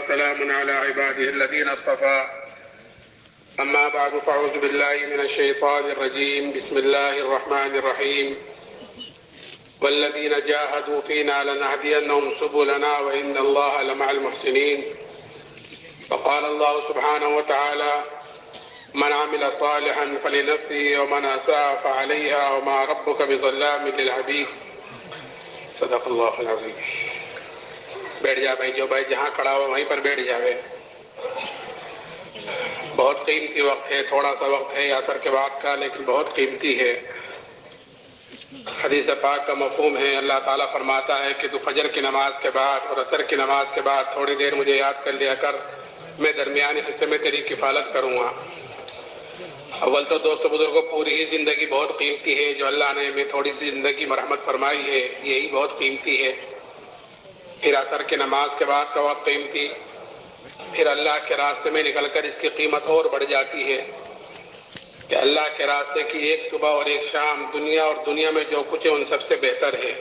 وسلام على عباده الذين اصطفى أما بعد فأعوذ بالله من الشيطان الرجيم بسم الله الرحمن الرحيم والذين جاهدوا فينا لنهدينهم سبلنا وإن الله لمع المحسنين وقال الله سبحانه وتعالى من عمل صالحا فلنفسه ومن أساء فعليها وما ربك بظلام للعبيد صدق اللہ العظیم. بیٹھ جا بھائی، جو بھائی جہاں کھڑا ہوا وہیں پر بیٹھ جاوے. بہت قیمتی وقت ہے، تھوڑا سا وقت ہے عصر کے بعد کا، لیکن بہت قیمتی ہے. حدیث پاک کا مفہوم ہے، اللہ تعالیٰ فرماتا ہے کہ تو فجر کی نماز کے بعد اور عصر کی نماز کے بعد تھوڑی دیر مجھے یاد کر لیا کر، میں درمیانی حصے میں تیری کفالت کروں گا. اول تو دوستو بزرگوں، پوری ہی زندگی بہت قیمتی ہے. جو اللہ نے ہمیں تھوڑی سی زندگی مرحمت فرمائی ہے، یہی بہت قیمتی ہے. پھر عصر کی نماز کے بعد کا وقت قیمتی، پھر اللہ کے راستے میں نکل کر اس کی قیمت اور بڑھ جاتی ہے کہ اللہ کے راستے کی ایک صبح اور ایک شام دنیا اور دنیا میں جو کچھ ہے ان سب سے بہتر ہے.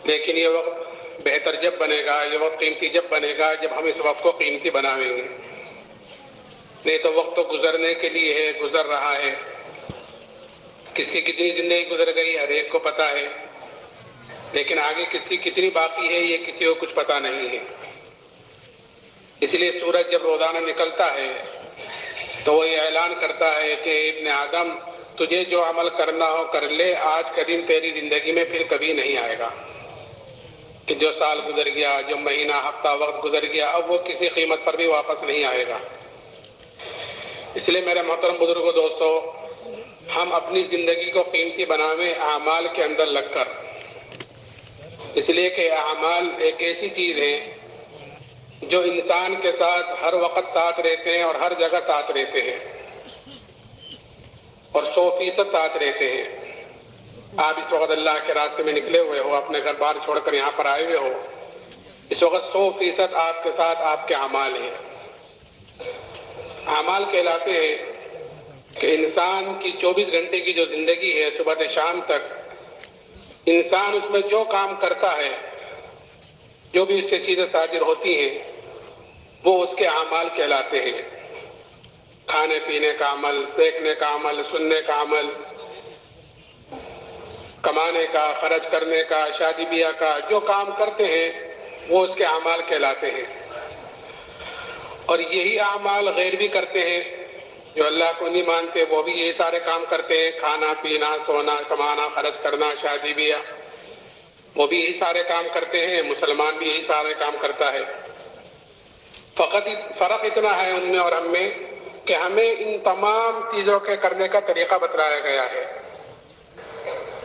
لیکن یہ وقت بہتر جب بنے گا، یہ وقت قیمتی جب بنے گا جب ہم اس وقت کو قیمتی بنائیں گے. نہیں تو وقت تو گزرنے کے لیے ہے، گزر رہا ہے. کس کی کتنی زندگی گزر گئی ہر ایک کو پتا ہے، لیکن آگے کس کی کتنی باقی ہے یہ کسی کو کچھ پتا نہیں ہے. اس لیے سورج جب روزانہ نکلتا ہے تو وہ یہ اعلان کرتا ہے کہ ابن آدم تجھے جو عمل کرنا ہو کر لے، آج کا دن تیری زندگی میں پھر کبھی نہیں آئے گا. کہ جو سال گزر گیا، جو مہینہ ہفتہ وقت گزر گیا، اب وہ کسی قیمت پر بھی واپس نہیں آئے گا. اس لیے میرے محترم بزرگوں دوستو، ہم اپنی زندگی کو قیمتی بناویں اعمال کے اندر لگ کر. اس لیے کہ اعمال ایک ایسی چیز ہے جو انسان کے ساتھ ہر وقت ساتھ رہتے ہیں اور ہر جگہ ساتھ رہتے ہیں اور 100% ساتھ رہتے ہیں. آپ اس وقت اللہ کے راستے میں نکلے ہوئے ہو، اپنے گھر بار چھوڑ کر یہاں پر آئے ہوئے ہو، اس وقت 100% آپ کے ساتھ آپ کے اعمال ہیں. اعمال کہلاتے ہیں کہ انسان کی 24 گھنٹے کی جو زندگی ہے، صبح سے شام تک انسان اس میں جو کام کرتا ہے، جو بھی اس سے چیزیں صادر ہوتی ہیں، وہ اس کے اعمال کہلاتے ہیں. کھانے پینے کا عمل، دیکھنے کا عمل، سننے کا عمل، کمانے کا، خرچ کرنے کا، شادی بیاہ کا، جو کام کرتے ہیں وہ اس کے اعمال کہلاتے ہیں. اور یہی اعمال غیر بھی کرتے ہیں، جو اللہ کو نہیں مانتے وہ بھی یہی سارے کام کرتے ہیں. کھانا پینا، سونا، کمانا، خرچ کرنا، شادی بیاہ، وہ بھی یہی سارے کام کرتے ہیں. مسلمان بھی یہی سارے کام کرتا ہے. فقط فرق اتنا ہے ان میں اور ہم میں کہ ہمیں ان تمام چیزوں کے کرنے کا طریقہ بتلایا گیا ہے.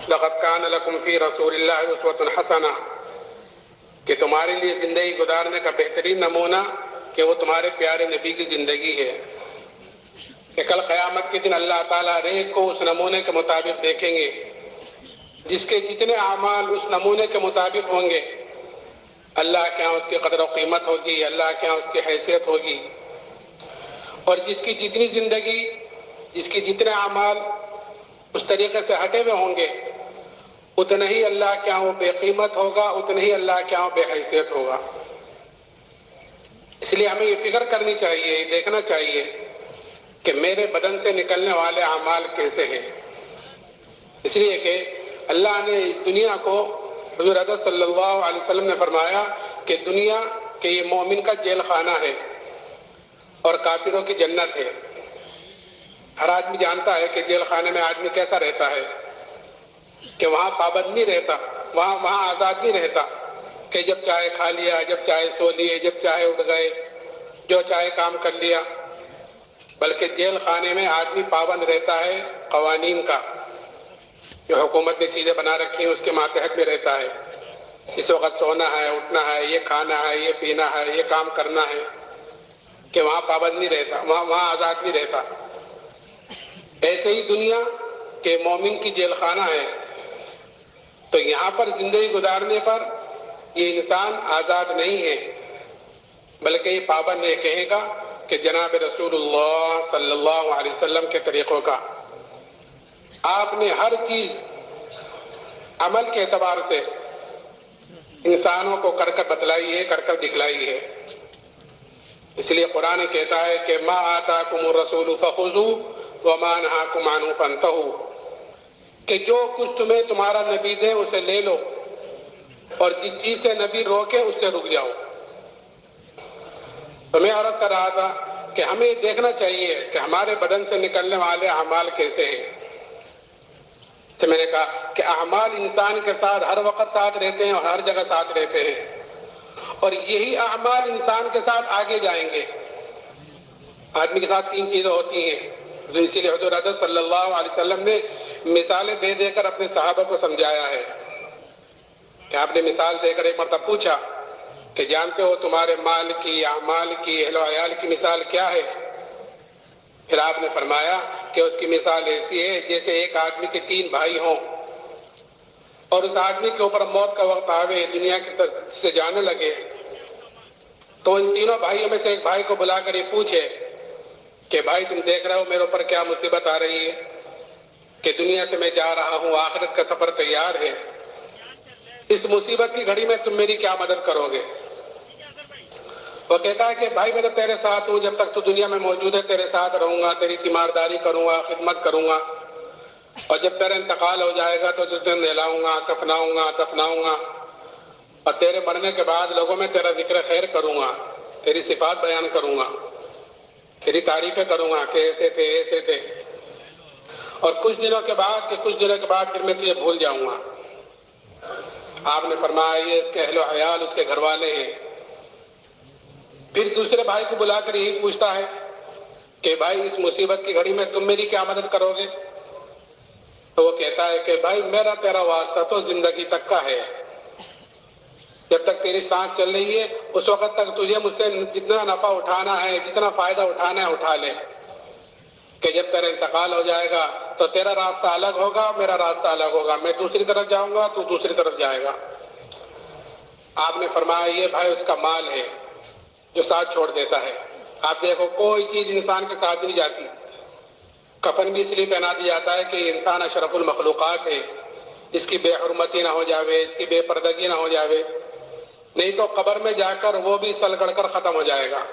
لقد کان لکم فی رسول اللہ اسوۃ حسنہ، کہ تمہارے لیے زندگی گزارنے کا بہترین نمونہ کہ وہ تمہارے پیارے نبی کی زندگی ہے. کہ کل قیامت کے دن اللہ تعالیٰ ہر ایک کو اس نمونے کے مطابق دیکھیں گے. جس کے جتنے اعمال اس نمونے کے مطابق ہوں گے، اللہ کے ہاں اس کی قدر و قیمت ہوگی، اللہ کے ہاں اس کی حیثیت ہوگی. اور جس کی جتنی زندگی، جس کی جتنے اعمال اس طریقے سے ہٹے ہوئے ہوں گے، اتنا ہی اللہ کے ہاں وہ بے قیمت ہوگا، اتنا ہی اللہ کے ہاں بے حیثیت ہوگا. اس لیے ہمیں یہ فکر کرنی چاہیے، دیکھنا چاہیے کہ میرے بدن سے نکلنے والے اعمال کیسے ہیں. اس لیے کہ اللہ نے اس دنیا کو، حضور اقدس صلی اللہ علیہ وسلم نے فرمایا کہ دنیا کہ یہ مومن کا جیل خانہ ہے اور کافروں کی جنت ہے. ہر آدمی جانتا ہے کہ جیل خانے میں آدمی کیسا رہتا ہے، کہ وہاں پابند نہیں رہتا، وہاں آزاد نہیں رہتا کہ جب چاہے کھا لیا، جب چاہے سو لیے، جب چاہے اٹھ گئے، جو چاہے کام کر لیا. بلکہ جیل خانے میں آدمی پابند رہتا ہے قوانین کا، جو حکومت نے چیزیں بنا رکھی ہیں اس کے ماتحت میں رہتا ہے. اس وقت سونا ہے، اٹھنا ہے، یہ کھانا ہے، یہ پینا ہے، یہ کام کرنا ہے، کہ وہاں پابند نہیں رہتا، وہاں آزاد نہیں رہتا. ایسے ہی دنیا کے مومن کی جیل خانہ ہے. تو یہاں پر زندگی گزارنے پر یہ انسان آزاد نہیں ہے، بلکہ یہ پابند ہے، کہے گا کہ جناب رسول اللہ صلی اللہ علیہ وسلم کے طریقوں کا. آپ نے ہر چیز عمل کے اعتبار سے انسانوں کو کر کر بتلائی ہے، کر کر دکھلائی ہے۔ اس لیے قرآن کہتا ہے کہ ما آتاکم الرسول فخذوہ وما نہاکم عنہ فانتہوا، کہ جو کچھ تمہیں تمہارا نبی دے اسے لے لو، اور جس چیز سے نبی روکے اس سے رک جاؤ۔ تو میں عرض کر رہا تھا کہ ہمیں دیکھنا چاہیے کہ ہمارے بدن سے نکلنے والے اعمال کیسے ہیں۔ تو میں نے کہا کہ اعمال انسان کے ساتھ ہر وقت ساتھ رہتے ہیں اور ہر جگہ ساتھ رہتے ہیں، اور یہی اعمال انسان کے ساتھ آگے جائیں گے۔ آدمی کے ساتھ تین چیزیں ہوتی ہیں، اسی لیے حضور اقدس صلی اللہ علیہ وسلم نے مثالیں دے دے کر اپنے صحابہ کو سمجھایا ہے کہ آپ نے مثال دے کر ایک مرتبہ پوچھا کہ جانتے ہو تمہارے مال کی، اعمال کی، اہل و عیال کی مثال کیا ہے؟ پھر آپ نے فرمایا کہ اس کی مثال ایسی ہے جیسے ایک آدمی کے تین بھائی ہوں، اور اس آدمی کے اوپر موت کا وقت آوے، دنیا کی طرف سے جانے لگے، تو ان تینوں بھائیوں میں سے ایک بھائی کو بلا کر یہ پوچھے کہ بھائی تم دیکھ رہے ہو میرے اوپر کیا مصیبت آ رہی ہے کہ دنیا سے میں جا رہا ہوں، آخرت کا سفر تیار ہے، اس مصیبت کی گھڑی میں تم میری کیا مدد کرو گے؟ وہ کہتا ہے کہ بھائی میں تو تیرے ساتھ ہوں، جب تک تو دنیا میں موجود ہے تیرے ساتھ رہوں گا، تیری تیمارداری کروں گا، خدمت کروں گا، اور جب تیرا انتقال ہو جائے گا تو تجھے نہلاؤں گا، کفناؤں گا، دفناؤں گا، اور تیرے مرنے کے بعد لوگوں میں تیرا ذکر خیر کروں گا، تیری صفات بیان کروں گا، تیری تعریفیں کروں گا کہ ایسے تھے ایسے تھے، اور کچھ دنوں کے بعد پھر میں تجھے بھول جاؤں گا۔ آپ نے فرمایا یہ اس کے اہل و عیال، اس کے گھر والے ہیں۔ پھر دوسرے بھائی کو بلا کر یہی پوچھتا ہے کہ بھائی اس مصیبت کی گھڑی میں تم میری کیا مدد کرو گے؟ تو وہ کہتا ہے کہ بھائی میرا تیرا واسطہ تو زندگی تک کا ہے، جب تک تیری سانس چل رہی ہے اس وقت تک تجھے مجھ سے جتنا نفع اٹھانا ہے، جتنا فائدہ اٹھانا ہے اٹھا لے، کہ جب تیرا انتقال ہو جائے گا تو تیرا راستہ الگ ہوگا، میرا راستہ الگ ہوگا، میں دوسری طرف جاؤں گا، تو دوسری طرف جائے گا۔ آپ نے فرمایا یہ بھائی اس کا مال ہے جو ساتھ چھوڑ دیتا ہے۔ آپ دیکھو کوئی چیز انسان کے ساتھ نہیں جاتی، کفن بھی اس لیے پہنا دیا جاتا ہے کہ یہ انسان اشرف المخلوقات ہے، اس کی بے حرمتی نہ ہو جاوے، اس کی بے پردگی نہ ہو جاوے، نہیں تو قبر میں جا کر وہ بھی سل گڑ کر ختم ہو جائے گا،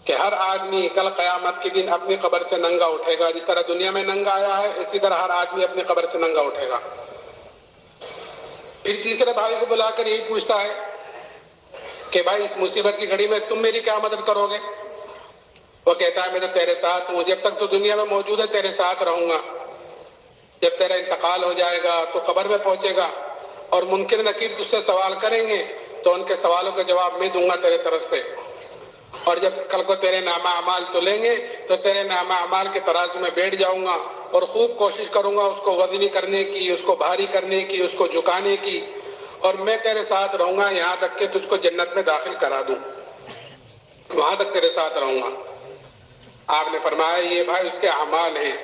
کہ ہر آدمی کل قیامت کے دن اپنی قبر سے ننگا اٹھے گا، جس طرح دنیا میں ننگا آیا ہے اسی طرح ہر آدمی اپنی قبر سے ننگا اٹھے گا۔ پھر تیسرے بھائی کو بلا کر یہی پوچھتا ہے کہ بھائی اس مصیبت کی گھڑی میں تم میری کیا مدد کرو گے؟ وہ کہتا ہے میں تو تیرے ساتھ ہوں، جب تک تو دنیا میں موجود ہے تیرے ساتھ رہوں گا، جب تیرا انتقال ہو جائے گا تو قبر میں پہنچے گا اور منکر نکیر تجھ سے سوال کریں گے تو ان کے سوالوں کا جواب میں دوں گا تیرے طرف سے، اور جب کل کو تیرے نامہ اعمال تلیں گے تو تیرے نامہ اعمال کے ترازو میں بیٹھ جاؤں گا اور خوب کوشش کروں گا اس کو وزنی کرنے کی، اس کو بھاری کرنے کی، اس کو جھکانے کی، اور میں تیرے ساتھ رہوں گا یہاں تک کہ تجھ کو جنت میں داخل کرا دوں، وہاں تک تیرے ساتھ رہوں گا۔ آپ نے فرمایا یہ بھائی اس کے اعمال ہیں۔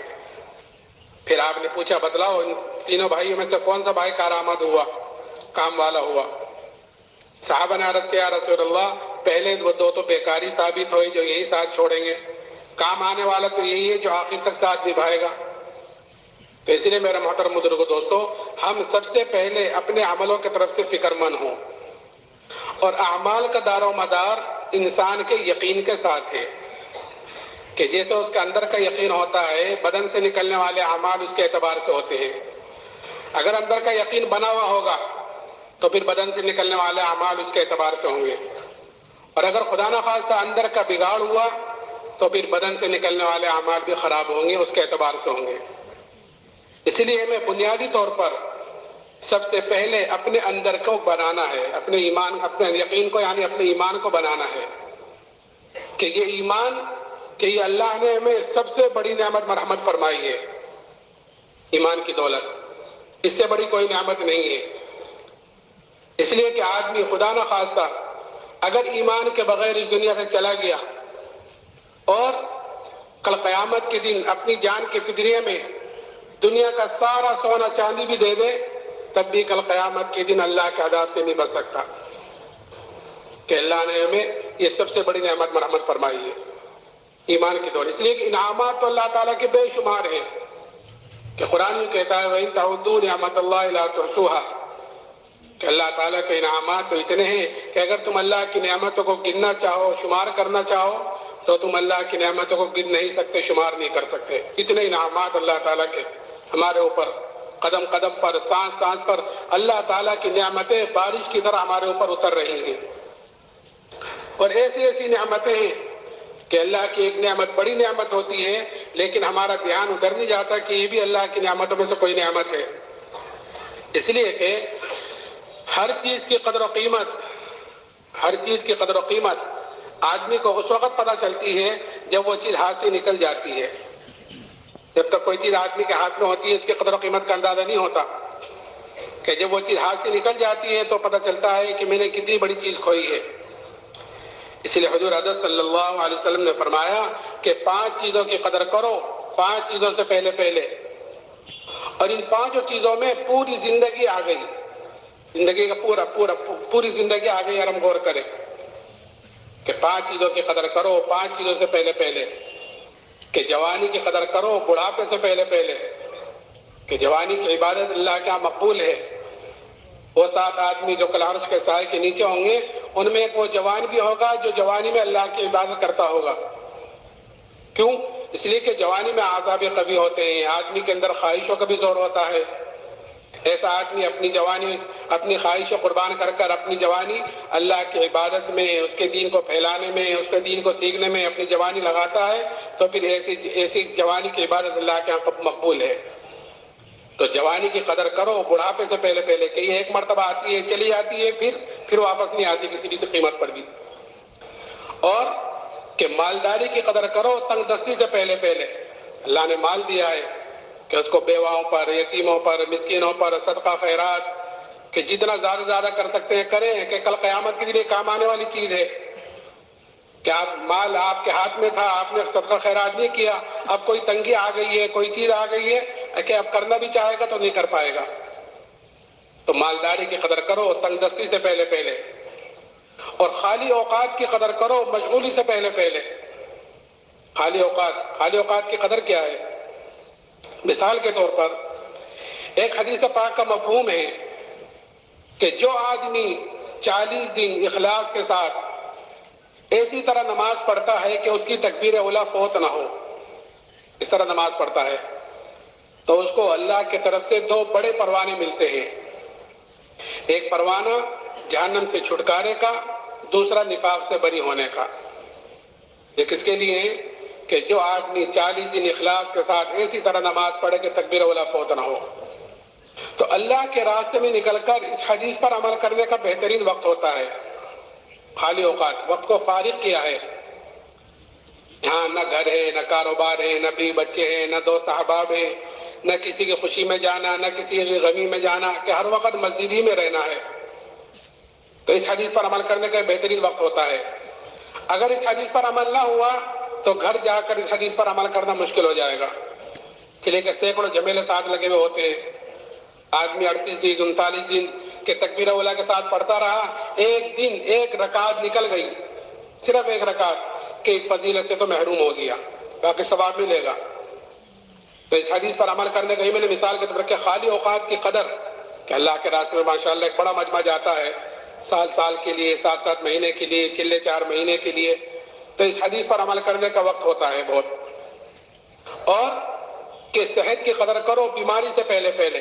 پھر آپ نے پوچھا بتلاؤ ان تینوں بھائیوں میں سے کون سا بھائی کارآمد ہوا، کام والا ہوا؟ صحابہ نے عرض کیا رسول اللہ پہلے وہ دو تو بیکاری ثابت ہوئی جو یہی ساتھ چھوڑیں گے، کام آنے والا تو یہی ہے جو آخر تک ساتھ نبھائے گا۔ تو اس لیے میرا محترم بزرگو دوستو، ہم سب سے پہلے اپنے عملوں کی طرف سے فکر مند ہوں، اور اعمال کا دار و مدار انسان کے یقین کے ساتھ ہے، کہ جیسے اس کے اندر کا یقین ہوتا ہے بدن سے نکلنے والے اعمال اس کے اعتبار سے ہوتے ہیں۔ اگر اندر کا یقین بنا ہوا ہوگا تو پھر بدن سے نکلنے والے اعمال اس کے اعتبار سے ہوں گے، اور اگر خدا نخواستہ اندر کا بگاڑ ہوا تو پھر بدن سے نکلنے والے اعمال بھی خراب ہوں گے، اس کے اعتبار سے ہوں گے۔ اس لیے ہمیں بنیادی طور پر سب سے پہلے اپنے اندر کو بنانا ہے، اپنے ایمان، اپنے یقین کو، یعنی اپنے ایمان کو بنانا ہے کہ یہ ایمان، کہ یہ اللہ نے ہمیں سب سے بڑی نعمت مرحمت فرمائی ہے، ایمان کی دولت، اس سے بڑی کوئی نعمت نہیں ہے۔ اس لیے کہ آدمی خدا نہ خواستہ اگر ایمان کے بغیر اس دنیا سے چلا گیا اور کل قیامت کے دن اپنی جان کے فدیے میں دنیا کا سارا سونا چاندی بھی دے دے تب بھی کل قیامت کے دن اللہ کے عذاب سے نہیں بچ سکتا، کہ اللہ نے ہمیں یہ سب سے بڑی نعمت مرحمت فرمائی ہے، ایمان کی دولت۔ اس لیے کہ انعامات تو اللہ تعالیٰ کے بے شمار ہیں، کہ قرآن یہ کہتا ہے وَإِن تَعُدُّوا نِعْمَتَ اللَّهِ لَا تُحْصُوهَا، کہ اللہ تعالیٰ کے انعامات تو اتنے ہیں کہ اگر تم اللہ کی نعمتوں کو گننا چاہو، شمار کرنا چاہو، تو تم اللہ کی نعمتوں کو گن نہیں سکتے، شمار نہیں کر سکتے۔ اتنے انعامات اللہ تعالیٰ کے ہمارے اوپر، قدم قدم پر، سانس سانس پر اللہ تعالیٰ کی نعمتیں بارش کی طرح ہمارے اوپر اتر رہی ہیں۔ اور ایسی ایسی نعمتیں ہیں کہ اللہ کی ایک نعمت بڑی نعمت ہوتی ہے، لیکن ہمارا دھیان ادھر نہیں جاتا کہ یہ بھی اللہ کی نعمتوں میں سے کوئی نعمت ہے۔ اس لیے کہ ہر چیز کی قدر و قیمت، ہر چیز کی قدر و قیمت آدمی کو اس وقت پتہ چلتی ہے جب وہ چیز ہاتھ سے نکل جاتی ہے۔ جب تک کوئی چیز آدمی کے ہاتھ میں ہوتی ہے اس کی قدر و قیمت کا اندازہ نہیں ہوتا، کہ جب وہ چیز ہاتھ سے نکل جاتی ہے تو پتہ چلتا ہے کہ میں نے کتنی بڑی چیز کھوئی ہے۔ اس لیے حضور حضرت صلی اللہ علیہ وسلم نے فرمایا کہ 5 چیزوں کی قدر کرو، 5 چیزوں سے پہلے، اور ان 5 چیزوں میں پوری زندگی آ گئی، زندگی کا پوری زندگی آ گئی۔ اور ہم غور کریں کہ 5 چیزوں کی قدر کرو 5 چیزوں سے پہلے، کہ جوانی کی قدر کرو بڑھاپے سے پہلے، کہ جوانی کی عبادت اللہ کے یہاں مقبول ہے۔ وہ 7 آدمی جو کل عرش کے سائے کے نیچے ہوں گے، ان میں ایک وہ جوان بھی ہوگا جو جوانی میں اللہ کی عبادت کرتا ہوگا۔ کیوں؟ اس لیے کہ جوانی میں اعصاب قوی ہوتے ہیں، آدمی کے اندر خواہشوں کا بھی زور ہوتا ہے۔ ایسا آدمی اپنی جوانی، اپنی خواہشوں قربان کر اپنی جوانی اللہ کی عبادت میں، اس کے دین کو پھیلانے میں، اس کے دین کو سیکھنے میں اپنی جوانی لگاتا ہے، تو پھر ایسی جوانی کی عبادت اللہ کے یہاں مقبول ہے۔ تو جوانی کی قدر کرو بڑھاپے سے پہلے، کہ یہ ایک مرتبہ آتی ہے چلی جاتی ہے، پھر واپس نہیں آتی کسی بھی قیمت پر بھی۔ اور کہ مالداری کی قدر کرو تنگ دستی سے پہلے۔ اللہ نے مال دیا ہے کہ اس کو بیواؤں پر، یتیموں پر، مسکینوں پر صدقہ خیرات، کہ جتنا زیادہ کر سکتے ہیں کریں، کہ کل قیامت کے لیے کام آنے والی چیز ہے۔ کہ مال آپ کے ہاتھ میں تھا، آپ نے صدقہ خیرات نہیں کیا، اب کوئی تنگی آ گئی ہے، کوئی چیز آ گئی ہے کہ اب کرنا بھی چاہے گا تو نہیں کر پائے گا۔ تو مالداری کی قدر کرو تنگ دستی سے پہلے، اور خالی اوقات کی قدر کرو مشغولی سے پہلے۔ خالی اوقات کی قدر کیا ہے؟ مثال کے طور پر ایک حدیث پاک کا مفہوم ہے کہ جو آدمی 40 دن اخلاص کے ساتھ ایسی طرح نماز پڑھتا ہے کہ اس کی تکبیر اولیٰ فوت نہ ہو، اس طرح نماز پڑھتا ہے، تو اس کو اللہ کی طرف سے 2 بڑے پروانے ملتے ہیں۔ ایک پروانہ جہنم سے چھٹکارے کا، دوسرا نفاق سے بری ہونے کا۔ یہ کس کے لیے ہے؟ کہ جو آدمی 40 دن اخلاص کے ساتھ ایسی طرح نماز پڑھے کہ تکبیر اولیٰ فوت نہ ہو۔ تو اللہ کے راستے میں نکل کر اس حدیث پر عمل کرنے کا بہترین وقت ہوتا ہے خالی اوقات۔ وقت کو فارغ کیا ہے، یہاں نہ گھر ہے، نہ کاروبار ہے، نہ بیوی بچے ہیں، نہ دوست احباب ہیں، نہ کسی کی خوشی میں جانا، نہ کسی کی غمی میں جانا، کہ ہر وقت مسجد ہی میں رہنا ہے۔ تو اس حدیث پر عمل کرنے کا بہترین وقت ہوتا ہے۔ اگر اس حدیث پر عمل نہ ہوا تو گھر جا کر اس حدیث پر عمل کرنا مشکل ہو جائے گا، اس لیے کہ سینکڑوں جھمیلے ساتھ لگے ہوئے ہوتے ہیں۔ آدمی 38 دن 39 دن کے تکبیر اولیٰ کے ساتھ پڑھتا رہا، ایک دن ایک رکعت نکل گئی، صرف ایک رکعت، کہ اس فضیلت سے تو محروم ہو گیا، باقی ثواب ملے گا۔ تو اس حدیث پر عمل کرنے کا ہی میں نے مثال کے طور پر کہ خالی اوقات کی قدر، کہ اللہ کے راستے میں ماشاءاللہ ایک بڑا مجمع جاتا ہے سال کے لیے، 7 مہینے کے لیے، چلے 4 مہینے کے لیے، تو اس حدیث پر عمل کرنے کا وقت ہوتا ہے بہت۔ اور کہ صحت کی قدر کرو بیماری سے پہلے،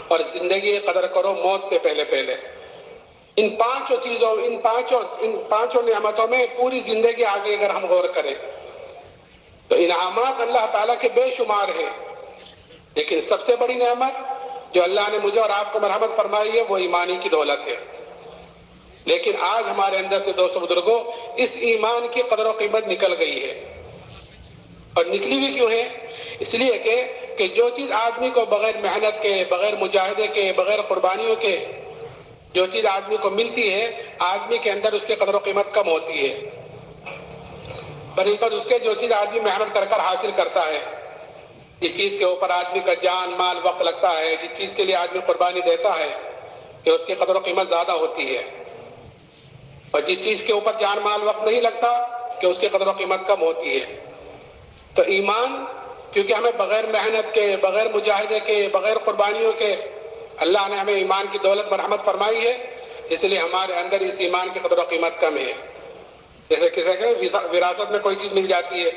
اور زندگی کی قدر کرو موت سے پہلے۔ ان 5 چیزوں، ان پانچوں نعمتوں میں پوری زندگی آگے اگر ہم غور کریں تو انعامات اللہ تعالیٰ کے بے شمار ہیں، لیکن سب سے بڑی نعمت جو اللہ نے مجھے اور آپ کو مرحمت فرمائی ہے وہ ایمانی کی دولت ہے۔ لیکن آج ہمارے اندر سے دوستو بزرگوں اس ایمان کی قدر و قیمت نکل گئی ہے، اور نکلی بھی کیوں ہے؟ اس لیے کہ جو چیز آدمی کو بغیر محنت کے، بغیر مجاہدے کے، بغیر قربانیوں کے جو چیز آدمی کو ملتی ہے، آدمی کے اندر اس کی قدر و قیمت کم ہوتی ہے، بنسبت اس کے جو چیز آدمی محنت کر حاصل کرتا ہے، جس چیز کے اوپر آدمی کا جان مال وقت لگتا ہے، جس چیز کے لیے آدمی قربانی دیتا ہے، کہ اس کی قدر و قیمت زیادہ ہوتی ہے، اور جس چیز کے اوپر جان مال وقت نہیں لگتا کہ اس کی قدر و قیمت کم ہوتی ہے۔ تو ایمان کیونکہ ہمیں بغیر محنت کے، بغیر مجاہدے کے، بغیر قربانیوں کے اللہ نے ہمیں ایمان کی دولت مرحمت فرمائی ہے، اس لیے ہمارے اندر اس ایمان کی قدر و قیمت کم ہے۔ جیسے کسی کے وراثت میں کوئی چیز مل جاتی ہے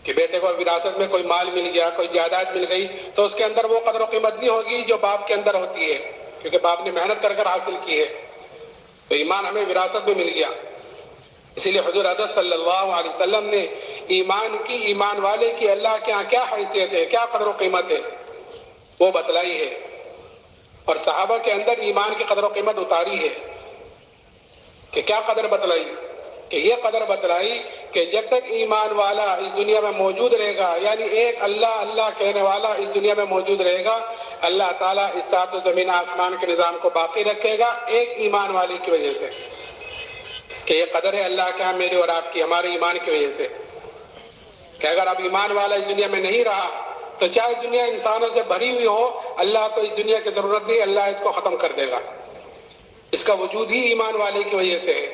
کہ بیٹے کو وراثت میں کوئی مال مل گیا، کوئی جائیداد مل گئی، تو اس کے اندر وہ قدر و قیمت نہیں ہوگی جو باپ کے اندر ہوتی ہے، کیونکہ باپ نے محنت کر کر حاصل کی ہے۔ تو ایمان ہمیں وراثت میں مل گیا، اسی لیے حضور اقدس صلی اللہ علیہ وسلم نے ایمان کی، ایمان والے کی اللہ کے یہاں کیا حیثیت ہے، کیا قدر و قیمت ہے، وہ بتلائی ہے، اور صحابہ کے اندر ایمان کی قدر و قیمت اتاری ہے کہ کیا قدر بتلائی، کہ یہ قدر بتلائی کہ جب تک ایمان والا اس دنیا میں موجود رہے گا، یعنی ایک اللہ اللہ کہنے والا اس دنیا میں موجود رہے گا، اللہ تعالیٰ اس سات و زمین آسمان کے نظام کو باقی رکھے گا ایک ایمان والے کی وجہ سے، کہ یہ قدر ہے اللہ کے ہاں میرے اور آپ کی، ہمارے ایمان کی وجہ سے، کہ اگر اب ایمان والا اس دنیا میں نہیں رہا تو چاہے دنیا انسانوں سے بھری ہوئی ہو، اللہ کو اس دنیا کی ضرورت نہیں، اللہ اس کو ختم کر دے گا۔ اس کا وجود ہی ایمان والے کی وجہ سے ہے۔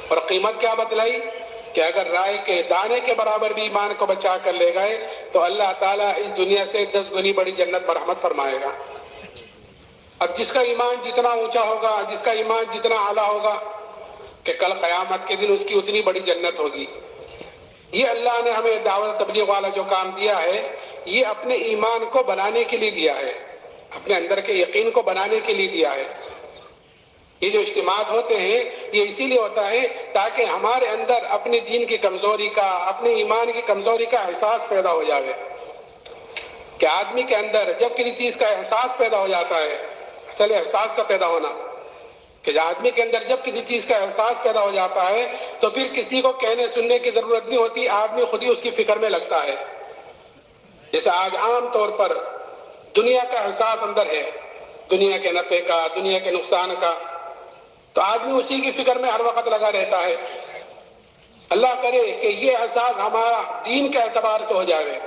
اور قیمت کیا بتلائی کہ اگر رائے کے دانے کے برابر بھی ایمان کو بچا کر لے گئے تو اللہ تعالیٰ اس دنیا سے 10 گنی بڑی جنت مرحمت فرمائے گا۔ اب جس کا ایمان جتنا اونچا ہوگا، جس کا ایمان جتنا اعلیٰ ہوگا، کہ کل قیامت کے دن اس کی اتنی بڑی جنت ہوگی۔ یہ اللہ نے ہمیں دعوت تبلیغ والا جو کام دیا ہے، یہ اپنے ایمان کو بنانے کے لیے دیا ہے، اپنے اندر کے یقین کو بنانے کے لیے دیا ہے۔ یہ جو اجتماعات ہوتے ہیں یہ اسی لیے ہوتا ہے تاکہ ہمارے اندر اپنے دین کی کمزوری کا، اپنے ایمان کی کمزوری کا احساس پیدا ہو جائے، کہ آدمی کے اندر جب کسی چیز کا احساس پیدا ہو جاتا ہے، اصل احساس کا پیدا ہونا، کہ آدمی کے اندر جب کسی چیز کا احساس پیدا ہو جاتا ہے تو پھر کسی کو کہنے سننے کی ضرورت نہیں ہوتی، آدمی خود ہی اس کی فکر میں لگتا ہے۔ جیسے آج عام طور پر دنیا کا احساس اندر ہے، دنیا کے نفع کا، دنیا کے نقصان کا، تو آدمی اسی کی فکر میں ہر وقت لگا رہتا ہے۔ اللہ کرے کہ یہ احساس ہمارا دین کے اعتبار سے ہو جائے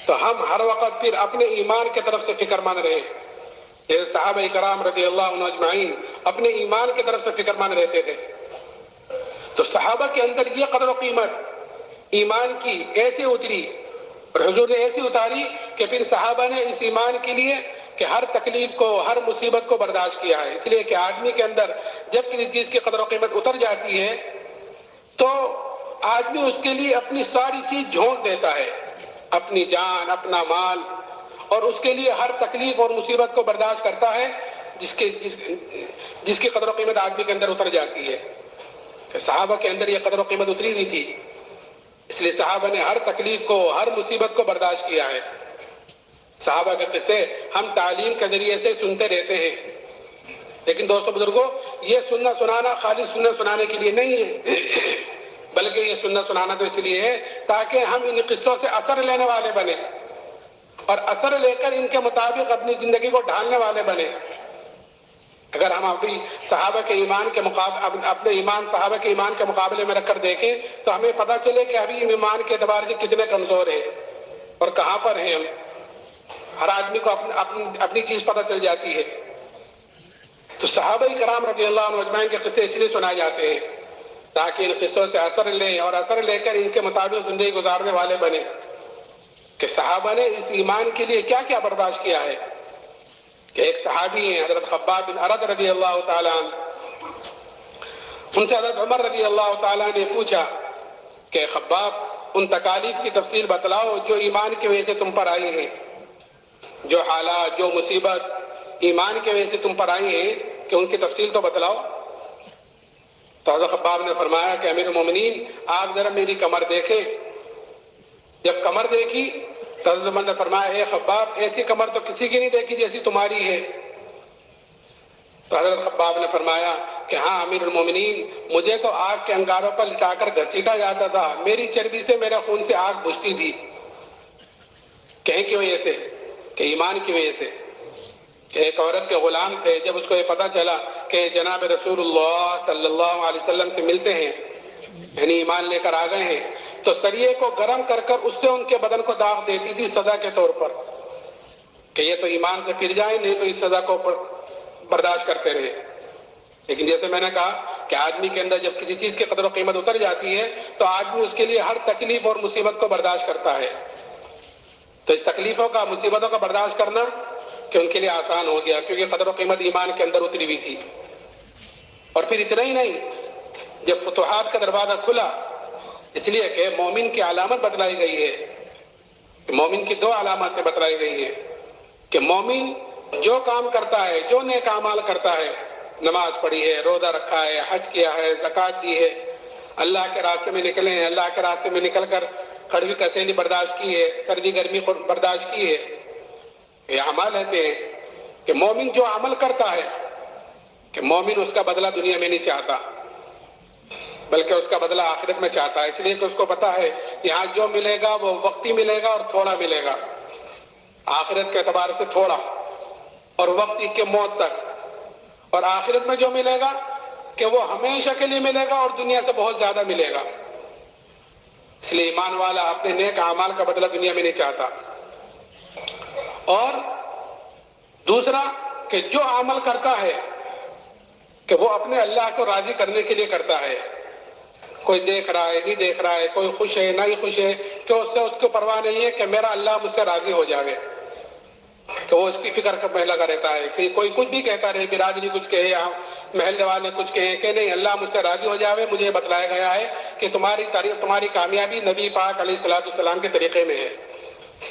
تو ہم ہر وقت پھر اپنے ایمان کی طرف سے فکر مند رہے، جیسے صحابہ کرام رضی اللہ عنہ اجمعین اپنے ایمان کی طرف سے فکر مند رہتے تھے۔ تو صحابہ کے اندر یہ قدر و قیمت ایمان کی ایسے اتری اور حضور نے ایسی اتاری کہ پھر صحابہ نے اس ایمان کے لیے کہ ہر تکلیف کو، ہر مصیبت کو برداشت کیا ہے۔ اس لیے کہ آدمی کے اندر جب کسی چیز کی قدر و قیمت اتر جاتی ہے تو آدمی اس کے لیے اپنی ساری چیز جھونک دیتا ہے، اپنی جان، اپنا مال، اور اس کے لیے ہر تکلیف اور مصیبت کو برداشت کرتا ہے جس کی قدر و قیمت آدمی کے اندر اتر جاتی ہے۔ کہ صحابہ کے اندر یہ قدر و قیمت اتری نہیں تھی، اس لیے صحابہ نے ہر تکلیف کو، ہر مصیبت کو برداشت کیا ہے۔ صحابہ کے قصے ہم تعلیم کے ذریعے سے سنتے رہتے ہیں، لیکن دوستو بزرگوں یہ سننا سنانا خالی سننا سنانے کے لیے نہیں ہے، بلکہ یہ سننا سنانا تو اس لیے ہے تاکہ ہم ان قصوں سے اثر لینے والے بنے اور اثر لے کر ان کے مطابق اپنی زندگی کو ڈھالنے والے بنے۔ اگر ہم اپنی صحابہ کے ایمان کے مقابلے، اپنے ایمان صحابہ کے ایمان کے مقابلے میں رکھ کر دیکھیں تو ہمیں پتہ چلے کہ ابھی ایمان کے اعتبار سے کتنے کمزور ہیں اور کہاں پر ہیں ہم۔ ہر آدمی کو اپنی چیز پتہ چل جاتی ہے۔ تو صحابہ کرام رضی اللہ عنہ اجمعین کے قصے اس لیے سنائے جاتے ہیں تاکہ ان قصوں سے اثر لیں اور اثر لے کر ان کے مطابق زندگی گزارنے والے بنے، کہ صحابہ نے اس ایمان کے لیے کیا کیا برداشت کیا ہے۔ کہ ایک صحابی ہیں حضرت خباب بن ارد رضی اللہ تعالیٰ عنہ، ان سے حضرت عمر رضی اللہ تعالیٰ نے پوچھا کہ خباب ان تکالیف کی تفصیل بتلاؤ جو ایمان کی وجہ سے تم پر آئی ہیں، جو حالات، جو مصیبت ایمان کی وجہ سے تم پر آئی ہیں، کہ ان کی تفصیل تو بتلاؤ۔ تو حضرت خباب نے فرمایا کہ امیر المومنین آپ ذرا میری کمر دیکھیں۔ جب کمر دیکھی تو حضرت عمر نے فرمایا اے خباب ایسی کمر تو کسی کی نہیں دیکھی جیسی تمہاری ہے۔ تو حضرت خباب نے فرمایا کہ ہاں امیر المومنین مجھے تو آگ کے انگاروں پر لٹا کر گھسیٹا جاتا تھا، میری چربی سے، میرے خون سے آگ بجھتی تھی۔ کہیں کی وجہ سے؟ کہ ایمان کی وجہ سے۔ کہ ایک عورت کے غلام تھے، جب اس کو یہ پتا چلا کہ جناب رسول اللہ صلی اللہ علیہ وسلم سے ملتے ہیں، یعنی ایمان لے کر آ گئے ہیں، تو سریے کو گرم کر کر اس سے ان کے بدن کو داغ دیتی تھی سزا کے طور پر، کہ یہ تو ایمان سے پھر جائیں نہیں تو اس سزا کو برداشت کرتے رہے۔ لیکن جیسے میں نے کہا کہ آدمی کے اندر جب کسی چیز کی قدر و قیمت اتر جاتی ہے تو آدمی اس کے لیے ہر تکلیف اور مصیبت کو برداشت کرتا ہے۔ تو اس تکلیفوں کا، مصیبتوں کا برداشت کرنا کہ ان کے لیے آسان ہو گیا، کیونکہ قدر و قیمت ایمان کے اندر اتری ہوئی تھی۔ اور پھر اتنا ہی نہیں، جب فتوحات کا دروازہ کھلا، اس لیے کہ مومن کی علامت بتلائی گئی ہے، مومن کی 2 علامتیں بتلائی گئی ہیں کہ مومن جو کام کرتا ہے، جو نیک اعمال کرتا ہے، نماز پڑھی ہے، روزہ رکھا ہے، حج کیا ہے، زکوٰۃ دی ہے، اللہ کے راستے میں نکلے ہیں، اللہ کے راستے میں نکل کر کڑوی کسیلی برداشت کی ہے، سردی گرمی برداشت کی ہے، یہ اعمال ہوتے ہیں کہ مومن جو عمل کرتا ہے کہ مومن اس کا بدلہ دنیا میں نہیں چاہتا، بلکہ اس کا بدلہ آخرت میں چاہتا ہے، اس لیے کہ اس کو پتا ہے یہاں جو ملے گا وہ وقتی ملے گا اور تھوڑا ملے گا، آخرت کے اعتبار سے تھوڑا اور وقتی کے موت تک، اور آخرت میں جو ملے گا کہ وہ ہمیشہ کے لیے ملے گا اور دنیا سے بہت زیادہ ملے گا۔ اس لیے ایمان والا اپنے نیک اعمال کا بدلہ دنیا میں نہیں چاہتا۔ اور دوسرا کہ جو عمل کرتا ہے کہ وہ اپنے اللہ کو راضی کرنے کے لیے کرتا ہے، کوئی دیکھ رہا ہے نہیں دیکھ رہا ہے، کوئی خوش ہے نہیں خوش ہے، کہ اس سے اس کو پرواہ نہیں ہے کہ میرا اللہ مجھ سے راضی ہو جائے، کہ وہ اس کی فکر میں لگا رہتا ہے کہ کوئی کچھ بھی کہتا رہے، برادری کچھ کہے یا محل والے کچھ کہیں، کہ نہیں، اللہ مجھ سے راضی ہو جائے، مجھے بتلایا گیا ہے کہ تمہاری کامیابی نبی پاک علیہ الصلوۃ والسلام کے طریقے میں ہے،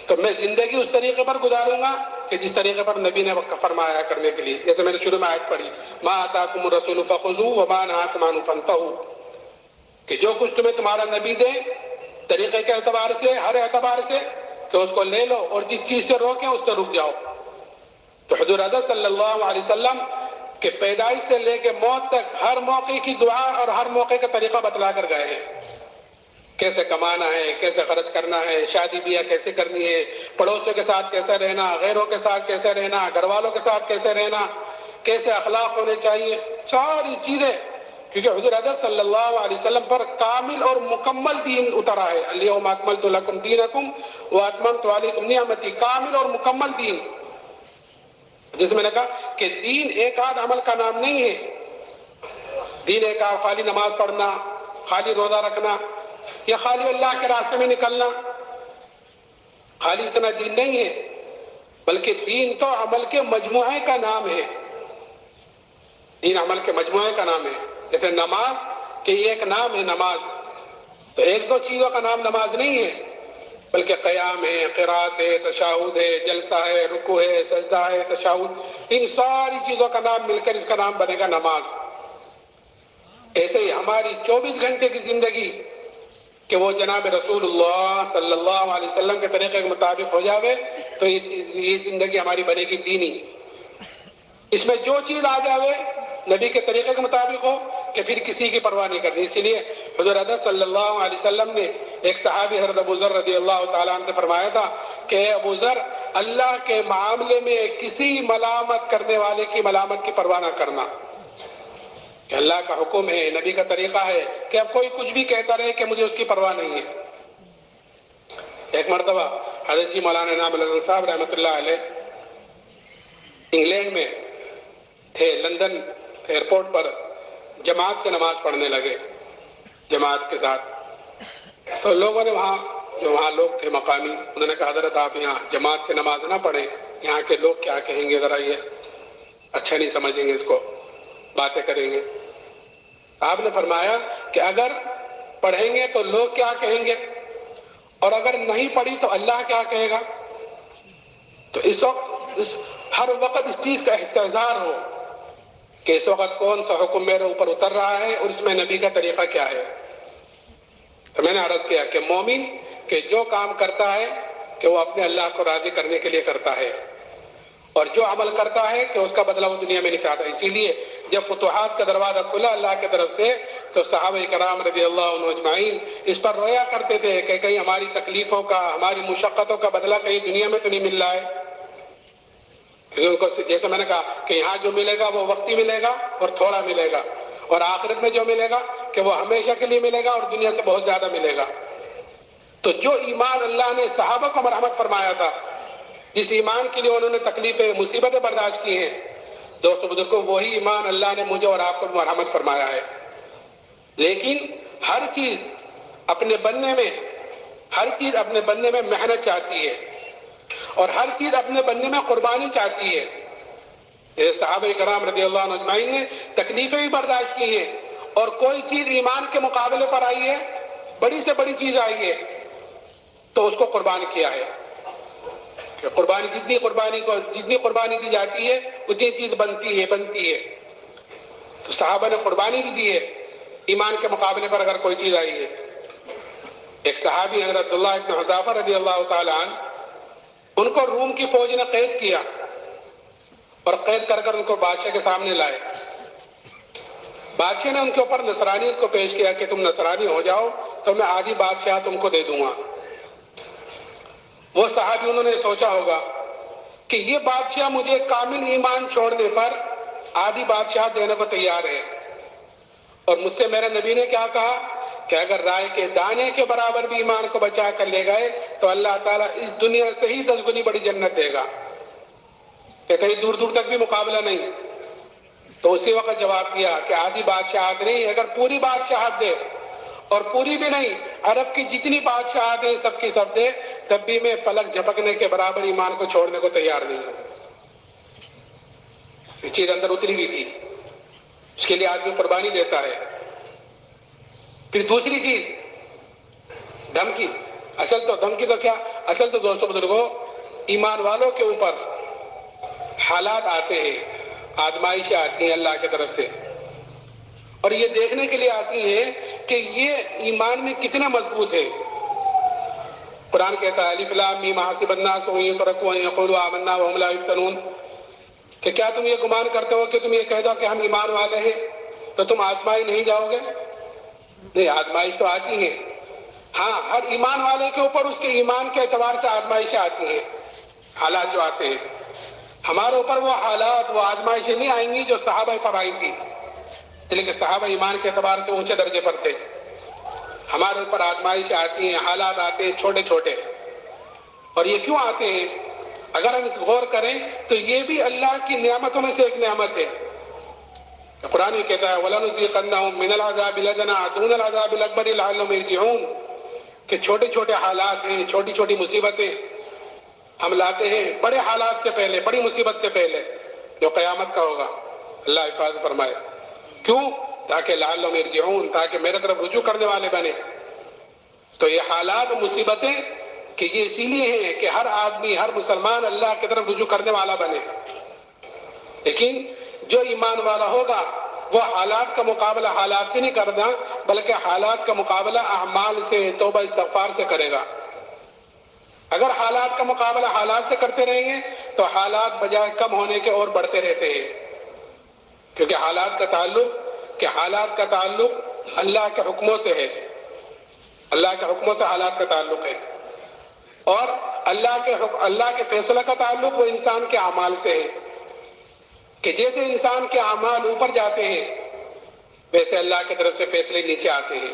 تو میں زندگی اس طریقے پر گزاروں گا کہ جس طریقے پر نبی نے فرمایا کرنے کے لیے۔ جیسے میں نے شروع میں آیت پڑھی، ما آتاکم الرسول فخذوہ وما نہاکم عنہ فانتہوا، کہ جو کچھ تمہیں تمہارا نبی دے طریقے کے اعتبار سے، ہر اعتبار سے، کہ اس کو لے لو، اور جس چیز سے روکیں اس سے رک جاؤ۔ تو حضور اقدس صلی اللہ علیہ وسلم کہ پیدائش سے لے کے موت تک ہر موقع کی دعا اور ہر موقع کا طریقہ بتلا کر گئے ہیں، کیسے کمانا ہے، کیسے خرچ کرنا ہے، شادی بیاہ کیسے کرنی ہے، پڑوسیوں کے ساتھ کیسے رہنا، غیروں کے ساتھ کیسے رہنا، گھر والوں کے ساتھ کیسے رہنا، کیسے اخلاق ہونے چاہیے، ساری چیزیں، کیونکہ حضور اقدس صلی اللہ علیہ وسلم پر کامل اور مکمل دین اترا ہے۔ الیوم اکملت لکم دینکم واتممت علیکم نعمتی، کامل اور مکمل دین، جس میں نے کہا کہ دین ایک آدھ عمل کا نام نہیں ہے، دین ایک آدھ خالی نماز پڑھنا، خالی روزہ رکھنا، یا خالی اللہ کے راستے میں نکلنا، خالی اتنا دین نہیں ہے، بلکہ دین تو عمل کے مجموعے کا نام ہے، دین عمل کے مجموعے کا نام ہے۔ جیسے نماز کہ یہ ایک نام ہے نماز، تو ایک دو چیزوں کا نام نماز نہیں ہے، بلکہ قیام ہے، قرات ہے، تشہد ہے، جلسہ ہے، رکوع ہے، سجدہ ہے، تشہد، ان ساری چیزوں کا نام مل کر اس کا نام بنے گا نماز۔ ایسے ہی ہماری 24 گھنٹے کی زندگی کہ وہ جناب رسول اللہ صلی اللہ علیہ وسلم کے طریقے کے مطابق ہو جاوے، تو یہ زندگی ہماری بنے گی دینی۔ اس میں جو چیز آ جاوے نبی کے طریقے کے مطابق ہو کہ پھر کسی کی پرواہ نہیں کرنی۔ اسی لیے حضور اقدس صلی اللہ علیہ وسلم نے ایک صحابی حضرت ابو ذر رضی اللہ تعالیٰ عنہ سے فرمایا تھا کہ اے ابو ذر، اللہ کے معاملے میں کسی ملامت کرنے والے کی ملامت کی پرواہ نہ کرنا، کہ اللہ کا حکم ہے، نبی کا طریقہ ہے کہ اب کوئی کچھ بھی کہتا رہے کہ مجھے اس کی پرواہ نہیں ہے۔ ایک مرتبہ حضرت جی مولانا انعام الحسن صاحب رحمۃ اللہ علیہ انگلینڈ میں تھے، لندن ایئرپورٹ پر جماعت سے نماز پڑھنے لگے جماعت کے ساتھ، تو لوگوں نے وہاں لوگ تھے مقامی، انہوں نے کہا حضرت آپ یہاں جماعت سے نماز نہ پڑھیں، یہاں کے لوگ کیا کہیں گے، ذرا یہ اچھا نہیں سمجھیں گے، اس کو باتیں کریں گے۔ آپ نے فرمایا کہ اگر پڑھیں گے تو لوگ کیا کہیں گے، اور اگر نہیں پڑھی تو اللہ کیا کہے گا۔ تو اس وقت ہر وقت اس چیز کا احتضار ہو کہ اس وقت کون سا حکم میرے اوپر اتر رہا ہے اور اس میں نبی کا طریقہ کیا ہے۔ تو میں نے عرض کیا کہ مومن کہ جو کام کرتا ہے کہ وہ اپنے اللہ کو راضی کرنے کے لیے کرتا ہے، اور جو عمل کرتا ہے کہ اس کا بدلہ وہ دنیا میں نہیں چاہتا۔ اسی لیے جب فتوحات کا دروازہ کھلا اللہ کی طرف سے تو صحابہ کرام رضی اللہ عنہ اجمعین اس پر رویا کرتے تھے کہ کہیں ہماری تکلیفوں کا، ہماری مشقتوں کا بدلہ کہیں دنیا میں تو نہیں مل رہا ہے۔ ان کو جیسے میں نے کہا کہ یہاں جو ملے گا وہ وقتی ملے گا اور تھوڑا ملے گا، اور آخرت میں جو ملے گا کہ وہ ہمیشہ کے لیے ملے گا اور دنیا سے بہت زیادہ ملے گا۔ تو جو ایمان اللہ نے صحابہ کو مرحمت فرمایا تھا، جس ایمان کے لیے انہوں نے تکلیفیں مصیبتیں برداشت کی ہیں، دوستو بزرگوں، وہی ایمان اللہ نے مجھے اور آپ کو مرحمت فرمایا ہے۔ لیکن ہر چیز اپنے بننے میں محنت چاہتی ہے، اور ہر چیز اپنے بننے میں قربانی چاہتی ہے. صحابہ کرام رضی اللہ عنہ اجمعین نے تکلیفیں بھی برداشت کی ہیں، اور کوئی چیز ایمان کے مقابلے پر آئی ہے، بڑی سے بڑی چیز آئی ہے، تو اس کو قربان کیا ہے. کہ قربانی جتنی قربانی دی جاتی ہے اتنی چیز بنتی ہے. تو صحابہ نے قربانی بھی دی ہے ایمان کے مقابلے پر اگر کوئی چیز آئی ہے. ایک صحابی حضرت عبداللہ ابن حذافہ رضی اللہ تعالی عنہ، ان کو روم کی فوج نے قید کیا اور قید کر کر ان کو بادشاہ کے سامنے لائے. بادشاہ نے ان کے اوپر نصرانیت کو پیش کیا کہ تم نصرانی ہو جاؤ تو میں آدھی بادشاہ تم کو دے دوں گا. وہ صحابی انہوں نے سوچا ہوگا کہ یہ بادشاہ مجھے کامل ایمان چھوڑنے پر آدھی بادشاہ دینے کو تیار ہے، اور مجھ سے میرے نبی نے کیا کہا کہ اگر رائے کے دانے کے برابر بھی ایمان کو بچا کر لے گئے تو اللہ تعالیٰ اس دنیا سے ہی 10 گنی بڑی جنت دے گا، کہ کہیں دور دور تک بھی مقابلہ نہیں. تو اسی وقت جواب دیا کہ آدھی بادشاہت نہیں، اگر پوری بادشاہت دے، اور پوری بھی نہیں، عرب کی جتنی بادشاہت ہیں سب کی سب دے، تب بھی میں پلک جھپکنے کے برابر ایمان کو چھوڑنے کو تیار نہیں ہوں. یہ چیز اندر اتری ہوئی تھی، اس کے لیے آدمی قربانی دیتا ہے. پھر دوسری چیز دھمکی. دھمکی تو کیا، اصل تو دوستو بزرگوں، ایمان والوں کے اوپر حالات آتے ہیں، آزمائشیں آتی ہیں اللہ کی طرف سے، اور یہ دیکھنے کے لیے آتی ہیں کہ یہ ایمان میں کتنا مضبوط ہے. قرآن کہتا ہے الف لام میم حسب الناس ان یترکوا ان یقولوا آمنا وهم لا یفتنون، کہ کیا تم یہ گمان کرتے ہو کہ تم یہ کہہ دو کہ ہم ایمان والے ہیں تو تم آزمائی نہیں جاؤ گے؟ نہیں، آزمائش تو آتی ہے. ہاں، ہر ایمان والے کے اوپر اس کے ایمان کے اعتبار سے آزمائشیں آتی ہیں، حالات جو آتے ہیں. ہمارے اوپر وہ حالات، وہ آزمائشیں نہیں آئیں گی جو صحابہ پر آئی تھی، اس لیے کہ صحابہ ایمان کے اعتبار سے اونچے درجے پر تھے. ہمارے اوپر آزمائشیں آتی ہیں، حالات آتے ہیں چھوٹے چھوٹے. اور یہ کیوں آتے ہیں؟ اگر ہم اس غور کریں تو یہ بھی اللہ کی نعمتوں میں سے ایک نعمت ہے. قرآن یہ کہتا ہے وَلَنُذِيقَنَّهُم مِّنَ الْعَذَابِ الْأَدْنَىٰ دُونَ الْعَذَابِ الْأَكْبَرِ لَعَلَّهُمْ يَرْجِعُونَ، کہ چھوٹے چھوٹے حالات ہیں، چھوٹی چھوٹی مصیبتیں ہم لاتے ہیں بڑے حالات سے پہلے، بڑی مصیبت سے پہلے جو قیامت کا ہوگا. اللہ حفاظت فرمائے. کیوں؟ تاکہ لعلہم یرجعون، تاکہ میرے طرف رجوع کرنے والے بنے. تو یہ حالات و مصیبتیں کہ یہ اسی لیے ہیں کہ ہر آدمی، ہر مسلمان اللہ کی طرف رجوع کرنے والا بنے. لیکن جو ایمان والا ہوگا وہ حالات کا مقابلہ حالات سے نہیں کرنا، بلکہ حالات کا مقابلہ اعمال سے، توبہ استغفار سے کرے گا. اگر حالات کا مقابلہ حالات سے کرتے رہیں گے تو حالات بجائے کم ہونے کے اور بڑھتے رہتے ہیں، کیونکہ حالات کا تعلق اللہ کے حکموں سے ہے. اللہ کے حکموں سے حالات کا تعلق ہے، اور اللہ کے فیصلہ کا تعلق وہ انسان کے اعمال سے ہے، کہ جیسے انسان کے اعمال اوپر جاتے ہیں ویسے اللہ کی طرف سے فیصلے نیچے آتے ہیں.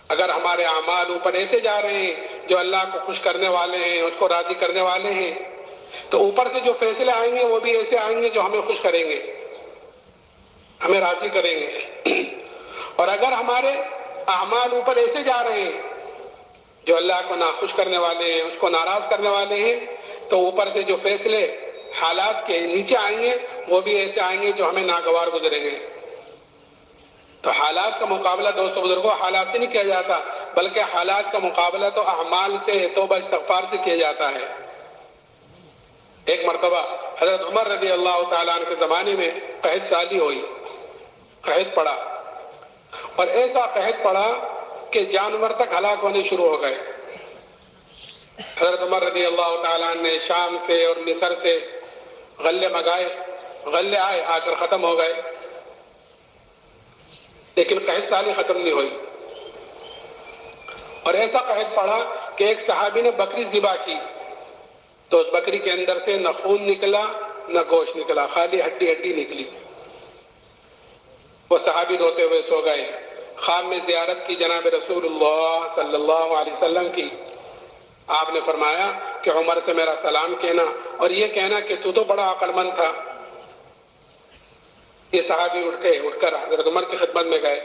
اگر ہمارے اعمال اوپر ایسے جا رہے ہیں جو اللہ کو خوش کرنے والے ہیں، اس کو راضی کرنے والے ہیں، تو اوپر سے جو فیصلے آئیں گے وہ بھی ایسے آئیں گے جو ہمیں خوش کریں گے، ہمیں راضی کریں گے. اور اگر ہمارے اعمال اوپر ایسے جا رہے ہیں جو اللہ کو ناخوش کرنے والے ہیں، اس کو ناراض کرنے والے ہیں، تو اوپر سے جو فیصلے حالات کے نیچے آئیں گے وہ بھی ایسے آئیں گے جو ہمیں ناگوار گزریں گے. تو حالات کا مقابلہ دوستو بزرگوں حالات سے نہیں کیا جاتا، بلکہ حالات کا مقابلہ تو اعمال سے، توبہ استغفار سے کیا جاتا ہے. ایک مرتبہ حضرت عمر رضی اللہ تعالیٰ عنہ کے زمانے میں قحط سالی ہوئی، قحط پڑا، اور ایسا قحط پڑا کہ جانور تک ہلاک ہونے شروع ہو گئے. حضرت عمر رضی اللہ تعالیٰ عنہ نے شام سے اور مصر سے غلے منگائے، غلے آئے، آ کر ختم ہو گئے، لیکن قحط سالی ختم نہیں ہوئی. اور ایسا قحط پڑا کہ ایک صحابی نے بکری ذبح کی تو اس بکری کے اندر سے نہ خون نکلا نہ گوشت نکلا، خالی ہڈی نکلی. وہ صحابی روتے ہوئے سو گئے. خواب میں زیارت کی جناب رسول اللہ صلی اللہ علیہ وسلم کی. آپ نے فرمایا کہ عمر سے میرا سلام کہنا اور یہ کہنا کہ تو بڑا عقل مند تھا. یہ صحابی اٹھ کر حضرت عمر کی خدمت میں گئے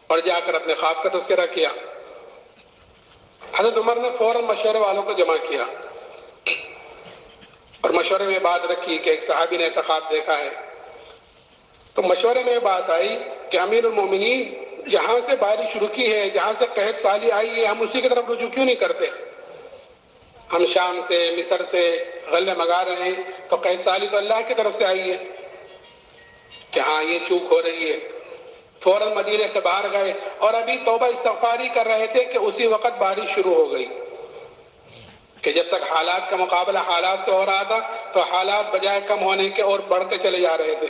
اور جا کر اپنے خواب کا تذکرہ کیا. حضرت عمر نے فوراً مشورے والوں کو جمع کیا اور مشورے میں بات رکھی کہ ایک صحابی نے ایسا خواب دیکھا ہے، تو مشورے میں بات آئی کہ امیر المومنین جہاں سے بارش رکی ہے، جہاں سے قحط سالی آئی ہے، ہم اسی کی طرف رجوع کیوں نہیں کرتے؟ ہم شام سے مصر سے غلے منگا رہے ہیں، تو قحط سالی تو اللہ کی طرف سے آئی ہے کہ ہاں یہ چوک ہو رہی ہے۔ فوراً مدینے سے باہر گئے اور ابھی توبہ استغفاری کر رہے تھے کہ اسی وقت بارش شروع ہو گئی کہ جب تک حالات کا مقابلہ حالات سے ہو رہا تھا تو حالات بجائے کم ہونے کے اور بڑھتے چلے جا رہے تھے،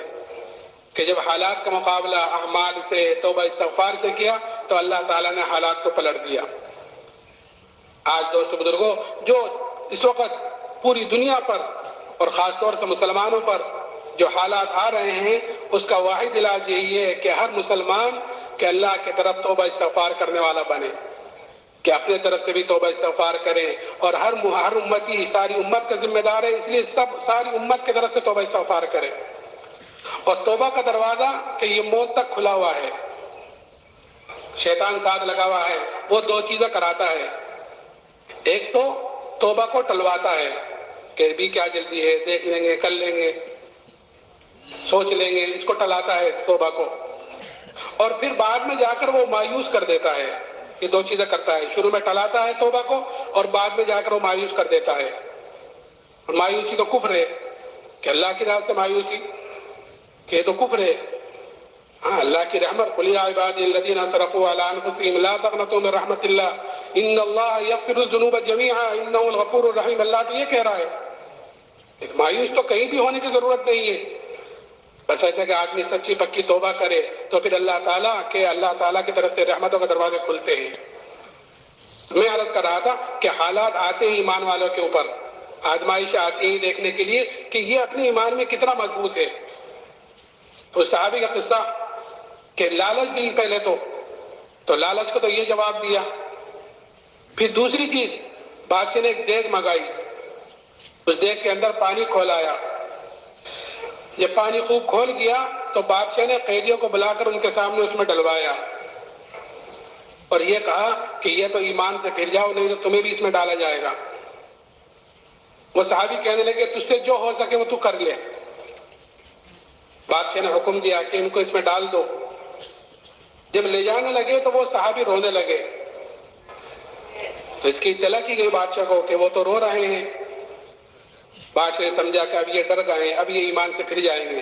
کہ جب حالات کا مقابلہ اعمال سے توبہ استغفار سے کیا تو اللہ تعالیٰ نے حالات کو پلٹ دیا۔ آج دوست بزرگوں، جو اس وقت پوری دنیا پر اور خاص طور سے مسلمانوں پر جو حالات آ رہے ہیں، اس کا واحد علاج یہی ہے کہ ہر مسلمان کہ اللہ کی طرف توبہ استغفار کرنے والا بنے، کہ اپنے طرف سے بھی توبہ استغفار کرے، اور ہر امتی ساری امت کا ذمہ دار ہے، اس لیے ساری امت کی طرف سے توبہ استغفار کرے۔ اور توبہ کا دروازہ کہ یہ موت تک کھلا ہوا ہے، شیطان ساتھ لگا ہوا ہے، وہ دو چیزیں کراتا ہے۔ ایک تو توبہ کو ٹلواتا ہے کہ ابھی کیا جلدی ہے، دیکھ لیں گے، کر لیں گے، سوچ لیں گے، اس کو ٹلاتا ہے توبہ کو۔ اور پھر بعد میں جا کر وہ مایوس کر دیتا ہے، یہ دو چیزیں کرتا ہے، شروع میں ٹلاتا ہے توبہ کو اور بعد میں جا کر وہ مایوس کر دیتا ہے۔ اور مایوسی تو کفر ہے کہ اللہ کی راہ سے مایوسی، کہ یہ تو کفر ہے۔ ہاں، اللہ کی رحمت، قل یا عبادی الذین اسرفوا علی انفسہم لا تقنطوا من رحمت اللہ ان اللہ یغفر الذنوب جمیعا انہ الغفور الرحیم، اللہ تو یہ کہہ رہا ہے۔ مایوس تو کہیں بھی ہونے کی ضرورت نہیں ہے، بس ایسا کہ آدمی سچی پکی توبہ کرے تو پھر اللہ تعالیٰ کی طرف سے رحمتوں کے دروازے کھلتے ہیں۔ میں عرض کر رہا تھا کہ حالات آتے ہیں ایمان والوں کے اوپر، آزمائش آتی ہے دیکھنے کے لیے کہ یہ اپنے ایمان میں کتنا مضبوط ہے۔ تو صحابی کا قصہ کہ لالچ دی پہلے تو لالچ کو تو یہ جواب دیا، پھر دوسری چیز بادشاہ نے ایک دیگ منگائی، اس دیگ کے اندر پانی کھولایا، جب پانی خوب کھول گیا تو بادشاہ نے قیدیوں کو بلا کر ان کے سامنے اس میں ڈلوایا اور یہ کہا کہ یہ تو ایمان سے پھر جاؤ نہیں تو تمہیں بھی اس میں ڈالا جائے گا۔ وہ صحابی کہنے لگے تجھ سے جو ہو سکے وہ تو کر لے۔ بادشاہ نے حکم دیا کہ ان کو اس میں ڈال دو۔ جب لے جانے لگے تو وہ صحابی رونے لگے، تو اس کی اطلاع کی گئی بادشاہ کو کہ وہ تو رو رہے ہیں۔ بادشاہ نے سمجھا کہ اب یہ ڈر گئے، اب یہ ایمان سے پھر جائیں گے۔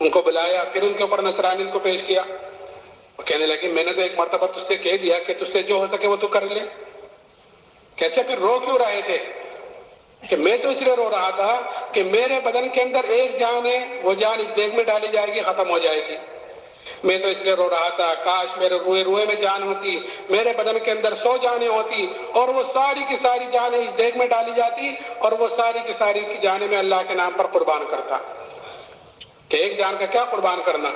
ان کو بلایا، پھر ان کے اوپر نصرانیت کو پیش کیا۔ وہ کہنے لگے میں نے تو ایک مرتبہ تجھ سے کہہ دیا کہ تجھ سے جو ہو سکے وہ تو کر لے، کہ اچھا پھر رو کیوں رہے تھے؟ کہ میں تو اس لیے رو رہا تھا کہ میرے بدن کے اندر ایک جان ہے، وہ جان اس دیگ میں ڈالی جائے گی، ختم ہو جائے گی۔ میں تو اس لیے رو رہا تھا کاش میرے روئے میں جان ہوتی، میرے بدن کے اندر 100 جانیں ہوتی اور وہ ساری کی ساری جانیں اس دیگ میں ڈالی جاتی اور وہ ساری کی ساری کی جانیں میں اللہ کے نام پر قربان کرتا۔ کہ ایک جان کا کیا قربان کرنا،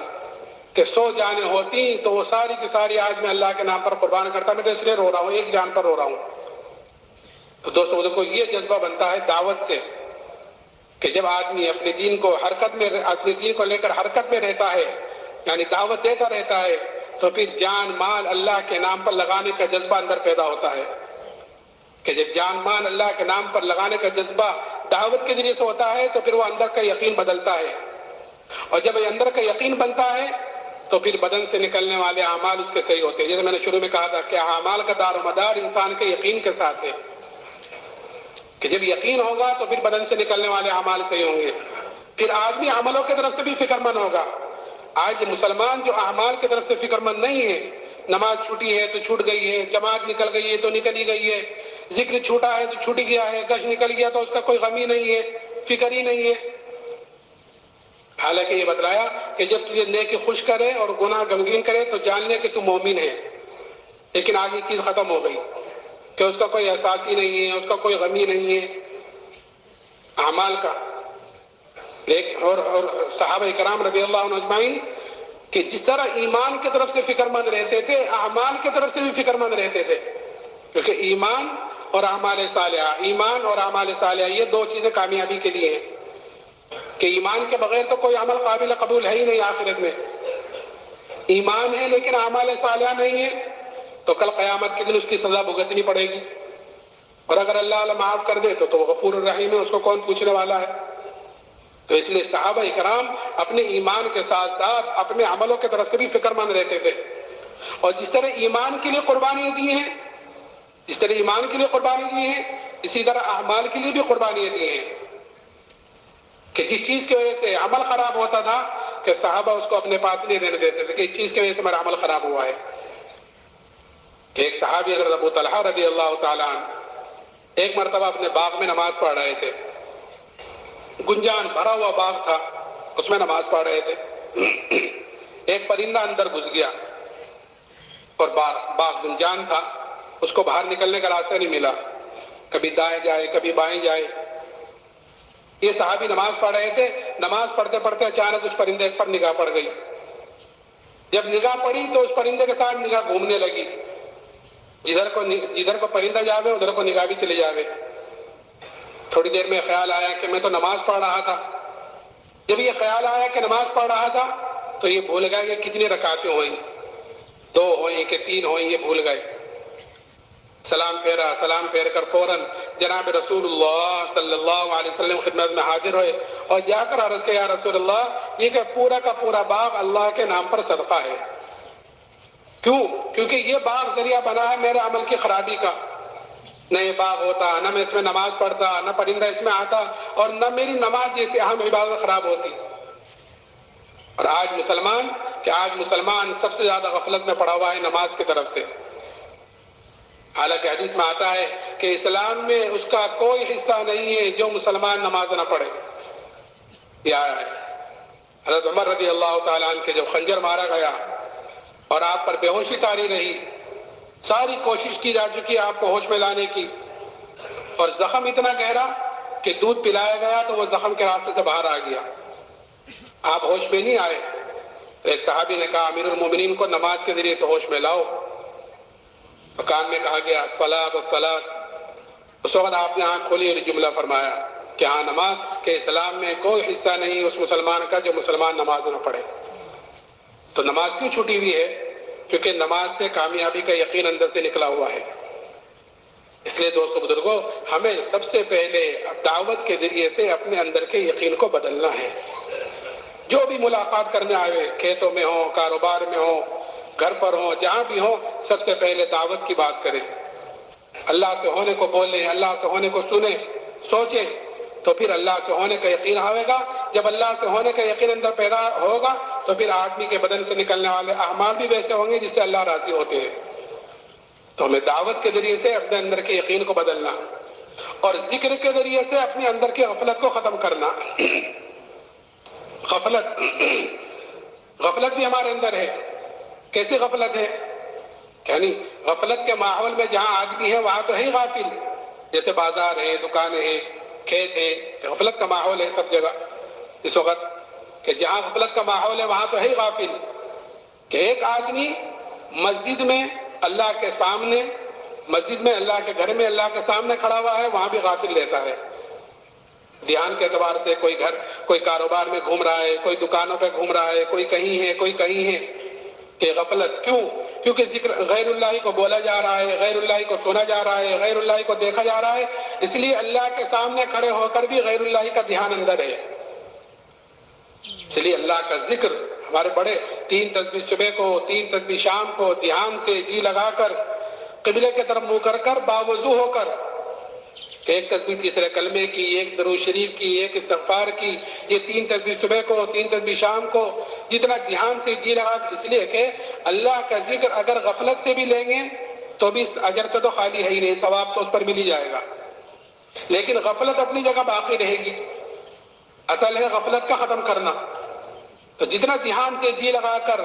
کہ 100 جانیں ہوتی تو وہ ساری کی ساری آج میں اللہ کے نام پر قربان کرتا۔ میں تو اس لیے رو رہا ہوں، ایک جان پر رو رہا ہوں۔ تو دوستوں کو یہ جذبہ بنتا ہے دعوت سے کہ جب آدمی اپنے دین کو لے کر حرکت میں رہتا ہے، یعنی دعوت دیتا رہتا ہے، تو پھر جان مال اللہ کے نام پر لگانے کا جذبہ اندر پیدا ہوتا ہے۔ کہ جب جان مال اللہ کے نام پر لگانے کا جذبہ دعوت کے ذریعے سے ہوتا ہے تو پھر وہ اندر کا یقین بدلتا ہے، اور جب یہ اندر کا یقین بنتا ہے تو پھر بدن سے نکلنے والے اعمال اس کے صحیح ہوتے ہیں۔ جیسے میں نے شروع میں کہا تھا کہ اعمال کا دار و مدار انسان کے یقین کے ساتھ ہے، کہ جب یقین ہوگا تو پھر بدن سے نکلنے والے اعمال صحیح ہوں گے، پھر آدمی عملوں کی طرف سے بھی فکر مند ہوگا۔ آج مسلمان جو اعمال کی طرف سے فکر مند نہیں ہے، نماز چھوٹی ہے تو چھوٹ گئی ہے، جماعت نکل گئی ہے تو نکل ہی گئی ہے، ذکر چھوٹا ہے تو چھوٹ گیا ہے، گشت نکل گیا تو اس کا کوئی غم ہی نہیں ہے، فکر ہی نہیں ہے۔ حالانکہ یہ بتلایا کہ جب تجھے نیکی خوش کرے اور گناہ غمگین کرے تو جان لے کہ تو مومن ہے، لیکن آج یہ چیز ختم ہو گئی کہ اس کا کوئی احساس ہی نہیں ہے، اس کا کوئی غم ہی نہیں ہے اعمال کا۔ اور صحابہ کرام رضی اللہ عنہ اجمعین کہ جس طرح ایمان کی طرف سے فکر مند رہتے تھے، اعمال کی طرف سے بھی فکر مند رہتے تھے، کیونکہ ایمان اور اعمال صالحہ یہ دو چیزیں کامیابی کے لیے ہیں، کہ ایمان کے بغیر تو کوئی عمل قابل قبول ہے ہی نہیں۔ آخرت میں ایمان ہے لیکن اعمال صالحہ نہیں ہے تو کل قیامت کے دن اس کی سزا بھگتنی پڑے گی۔ اور اگر اللہ تعالیٰ معاف کر دے تو وہ غفور الرحیم ہے، اس کو کون پوچھنے والا ہے؟ تو اس لیے صحابہ کرام اپنے ایمان کے ساتھ ساتھ اپنے عملوں کی طرف سے بھی فکر مند رہتے تھے، اور جس طرح ایمان کے لیے قربانیاں دی ہیں، جس طرح ایمان کے لیے قربانی دی ہیں، اسی طرح اعمال کے لیے بھی قربانیاں دی ہیں، کہ جس چیز کی وجہ سے عمل خراب ہوتا تھا کہ صحابہ اس کو اپنے پاس نہیں رہنے دیتے تھے کہ اس چیز کی وجہ سے میرا عمل خراب ہوا ہے. کہ ایک صحابی حضرت ابو طلحہ رضی اللہ تعالیٰ عنہ ایک مرتبہ اپنے باغ میں نماز پڑھ رہے تھے، گنجان بھرا ہوا باغ تھا، اس میں نماز پڑھ رہے تھے. ایک پرندہ اندر گھس گیا اور باغ گنجان تھا، اس کو باہر نکلنے کا راستہ نہیں ملا، کبھی دائیں جائے کبھی بائیں جائے. یہ صحابی نماز پڑھ رہے تھے، نماز پڑھتے پڑھتے اچانک اس پرندے پر نگاہ پڑ گئی. جب نگاہ پڑی تو اس پرندے کے ساتھ نگاہ گھومنے لگی، جدھر کو پرندہ جاوے ادھر کو نگاہ بھی چلے جاوے. تھوڑی دیر میں خیال آیا کہ میں تو نماز پڑھ رہا تھا. جب یہ خیال آیا کہ نماز پڑھ رہا تھا تو یہ بھول گیا کہ کتنی رکعتیں ہوئیں، 2 ہوئیں کہ 3 ہوئیں، یہ بھول گئے. سلام پھیرا، سلام پھیر کر فوراً جناب رسول اللہ صلی اللہ علیہ وسلم خدمت میں حاضر ہوئے اور جا کر عرض کیا، یا رسول اللہ، یہ کہ پورا کا پورا باغ اللہ کے نام پر صدقہ ہے. کیوں؟ کیونکہ یہ باغ ذریعہ بنا ہے میرے عمل کی خرابی کا. نہ یہ باغ ہوتا، نہ میں اس میں نماز پڑھتا، نہ پرندہ اس میں آتا، اور نہ میری نماز جیسی اہم عبادت خراب ہوتی. اور آج مسلمان سب سے زیادہ غفلت میں پڑا ہوا ہے نماز کی طرف سے. حالانکہ حدیث میں آتا ہے کہ اسلام میں اس کا کوئی حصہ نہیں ہے جو مسلمان نماز نہ پڑھے. یہ آیا ہے حضرت عمر رضی اللہ تعالیٰ عنہ کے جب خنجر مارا گیا اور آپ پر بے ہوشی طاری رہی، ساری کوشش کی جا چکی آپ کو ہوش میں لانے کی، اور زخم اتنا گہرا کہ دودھ پلایا گیا تو وہ زخم کے راستے سے باہر آ گیا، آپ ہوش میں نہیں آئے. ایک صحابی نے کہا، امیر المومنین کو نماز کے ذریعے سے ہوش میں لاؤ. کان میں کہا گیا الصلاۃ الصلاۃ. اس وقت آپ نے آنکھ کھولی اور جملہ فرمایا کہ ہاں، نماز کے اسلام میں کوئی حصہ نہیں اس مسلمان کا جو مسلمان نماز نہ پڑھے. تو نماز کیوں چھوٹی ہوئی ہے؟ کیونکہ نماز سے کامیابی کا یقین اندر سے نکلا ہوا ہے. اس لیے دوستو بزرگوں، ہمیں سب سے پہلے دعوت کے ذریعے سے اپنے اندر کے یقین کو بدلنا ہے. جو بھی ملاقات کرنے آئے، کھیتوں میں ہو، کاروبار میں ہو، گھر پر ہو، جہاں بھی ہو، سب سے پہلے دعوت کی بات کریں، اللہ سے ہونے کو بولیں، اللہ سے ہونے کو سنیں، سوچیں، تو پھر اللہ سے ہونے کا یقین آئے گا. جب اللہ سے ہونے کا یقین اندر پیدا ہوگا تو پھر آدمی کے بدن سے نکلنے والے اعمال بھی ویسے ہوں گے جس سے اللہ راضی ہوتے ہیں. تو ہمیں دعوت کے ذریعے سے اپنے اندر کے یقین کو بدلنا اور ذکر کے ذریعے سے اپنے اندر کی غفلت کو ختم کرنا. غفلت بھی ہمارے اندر ہے. کیسی غفلت ہے؟ یعنی غفلت کے ماحول میں جہاں آدمی ہے وہاں تو ہے ہی غافل، جیسے بازار ہے، دکانیں ہیں، کھیت ہے، غفلت کا ماحول ہے سب جگہ اس وقت. کہ جہاں غفلت کا ماحول ہے وہاں تو ہے ہی غافل. کہ ایک آدمی مسجد میں اللہ کے سامنے، مسجد میں اللہ کے گھر میں اللہ کے سامنے کھڑا ہوا ہے، وہاں بھی غافل لیتا ہے. دھیان کے اعتبار سے کوئی کاروبار میں گھوم رہا ہے، کوئی دکانوں پہ گھوم رہا ہے، کوئی کہیں ہے. کہ غفلت کیوں؟ کیونکہ ذکر غیر اللہ کو بولا جا رہا ہے، غیر اللہ کو سنا جا رہا ہے، غیر اللہ کو دیکھا جا رہا ہے، اس لیے اللہ کے سامنے کھڑے ہو کر بھی غیر اللہ کا دھیان اندر ہے. اس لیے اللہ کا ذکر ہمارے بڑے 3 تسبیح صبح کو، 3 تسبیح شام کو دھیان سے جی لگا کر قبلے کی طرف منہ کر کر باوضو ہو کر، کہ ایک تسبیح تیسرے کلمے کی، ایک درود شریف کی، ایک استغفار کی، یہ 3 تسبیح صبح کو، 3 تسبیح شام کو، جتنا دھیان سے جی لگا. اس لیے کہ اللہ کا ذکر اگر غفلت سے بھی لیں گے تو بھی اجر سے تو خالی ہے ہی نہیں، ثواب تو اس پر مل ہی جائے گا، لیکن غفلت اپنی جگہ باقی رہے گی. اصل ہے غفلت کا ختم کرنا. تو جتنا دھیان سے جی لگا کر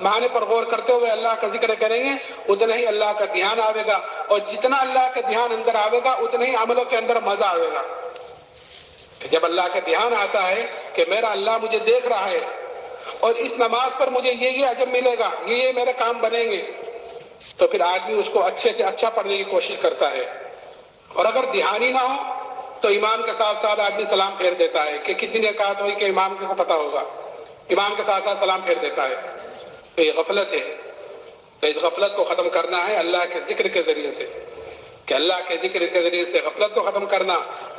معنی پر غور کرتے ہوئے اللہ کا ذکر کریں گے اتنا ہی اللہ کا دھیان آئے گا، اور جتنا اللہ کا دھیان اندر آئے گا اتنا ہی عملوں کے اندر مزہ آئے گا. جب اللہ کا دھیان آتا ہے کہ میرا اللہ مجھے دیکھ رہا ہے اور اس نماز پر مجھے یہ اجر ملے گا، یہ میرے کام بنیں گے، تو پھر آدمی اس کو اچھے سے اچھا پڑھنے کی کوشش کرتا ہے. اور اگر دھیان ہی نہ ہو تو امام کے ساتھ ساتھ آدمی سلام پھیر دیتا ہے کہ کتنی رکعت ہوئی کہ امام کو پتا ہوگا، امام کے ساتھ ساتھ سلام پھیر دیتا ہے. تو یہ غفلت ہے. تو اس غفلت کو ختم کرنا ہے اللہ کے ذکر کے ذریعے سے، کہ اللہ کے ذکر کے ذریعے سے غفلت کو ختم کرنا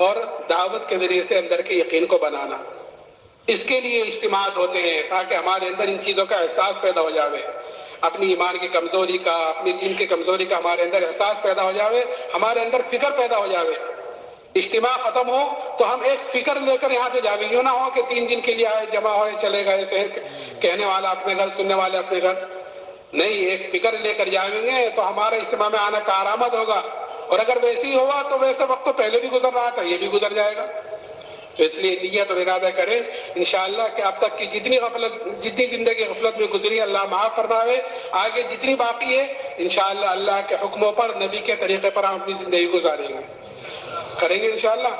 اور دعوت کے ذریعے سے اندر کے یقین کو بنانا. اس کے لیے اجتماعات ہوتے ہیں تاکہ ہمارے اندر ان چیزوں کا احساس پیدا ہو جاوے، اپنی ایمان کی کمزوری کا، اپنی دین کی کمزوری کا ہمارے اندر احساس پیدا ہو جاوے، ہمارے اندر فکر پیدا ہو جاوے. اجتماع ختم ہو تو ہم ایک فکر لے کر یہاں سے جاویں. یوں نہ ہو کہ 3 دن کے لیے آئے، جمع ہوئے، چلے گئے، کہنے والا اپنے گھر، سننے والے اپنے گھر. نہیں، ایک فکر لے کر جائیں گے تو ہمارا اجتماع میں آنا کارآمد ہوگا. اور اگر ویسے ہی ہوا تو ویسے وقت تو پہلے بھی گزر رہا تھا، یہ بھی گزر جائے گا. تو اس لیے نیت اور ارادہ کریں انشاءاللہ کہ اب تک کی جتنی زندگی غفلت میں گزری اللہ معاف فرمائے. آگے جتنی باقی ہے انشاءاللہ اللہ کے حکموں پر، نبی کے طریقے پر ہم اپنی زندگی گزاریں گے، کریں گے انشاءاللہ.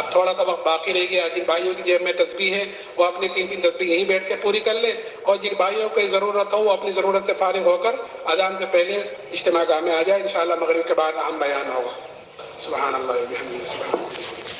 اب تھوڑا سا وقت باقی رہ گیا. جن بھائیوں کی جیب میں تسبیح ہے وہ اپنی 3 تسبیح یہیں بیٹھ کے پوری کر لیں، اور جن بھائیوں کو ضرورت ہو وہ اپنی ضرورت سے فارغ ہو کر اذان سے پہلے اجتماع گاہ میں آ جائے. انشاءاللہ مغرب کے بعد اہم بیان ہوگا. سبحان اللہ و بحمدہ.